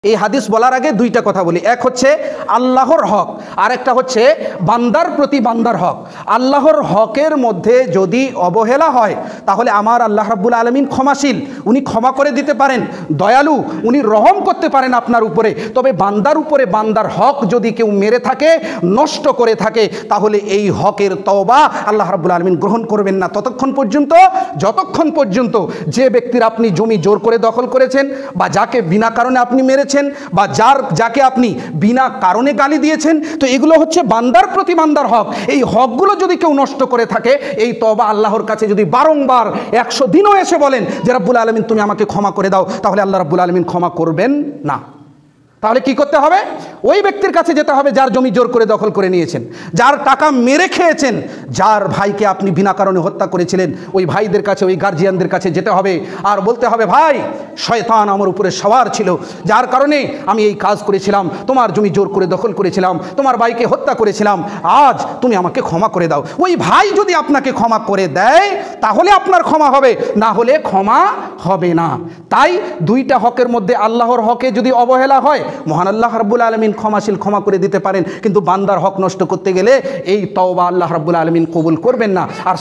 এই হাদিস বলার আগে দুইটা কথা বলি। এক হচ্ছে আল্লাহর হক, আর একটা হচ্ছে বান্দার প্রতি বান্দার হক। আল্লাহর হকের মধ্যে যদি অবহেলা হয় তাহলে আমার আল্লাহ রাব্বুল আলামিন ক্ষমাশীল, উনি ক্ষমা করে দিতে পারেন, দয়ালু, উনি রহম করতে পারেন আপনার উপরে। তবে বান্দার উপরে বান্দার হক যদি কেউ মেরে থাকে, নষ্ট করে থাকে, তাহলে এই হকের তওবা আল্লাহ রাব্বুল আলামিন গ্রহণ করবেন না যতক্ষণ পর্যন্ত যে ব্যক্তির আপনি জমি জোর করে দখল করেছেন, বা যাকে বিনা কারণে আপনি মেরেছেন, বা যাকে আপনি বিনা কারণে গালি দিয়েছেন, তো এগুলো হচ্ছে বান্দার প্রতি বান্দার হক। এই হকগুলো যদি কেউ নষ্ট করে থাকে, এই তওবা আল্লাহর কাছে যদি বারংবার 100 দিনও এসে বলেন যে রাব্বুল আলামিন তুমি আমাকে ক্ষমা করে দাও, তাহলে আল্লাহ রাব্বুল আলামিন ক্ষমা করবেন না। তাহলে কি করতে হবে? ওই ব্যক্তির কাছে যেতে হবে যার জমি জোর করে দখল করে নিয়েছেন, যার টাকা মেরে খেয়েছেন, যার ভাইকে আপনি বিনা কারণে হত্যা করেছিলেন, ওই ভাইদের কাছে, ওই গার্জিয়ানদের কাছে যেতে হবে আর বলতে হবে, ভাই, শয়তান আমার উপরে সওয়ার ছিল, যার কারণে আমি এই কাজ করেছিলাম, তোমার জমি জোর করে দখল করেছিলাম, তোমার ভাইকে হত্যা করেছিলাম, আজ তুমি আমাকে ক্ষমা করে দাও। ওই ভাই যদি আপনাকে ক্ষমা করে দেয় তাহলে আপনার ক্ষমা হবে, না হলে ক্ষমা হবে না। তাই দুইটা হকের মধ্যে আল্লাহর হকে যদি অবহেলা হয়, মহান আল্লাহ রাব্বুল আলামিন ক্ষমাশীল, ক্ষমা করে দিতে পারেন, কিন্তু বান্দার হক নষ্ট করতে গেলে এই তওবা আল্লাহ রাব্বুল আলামিন কবুল করবেন না। আর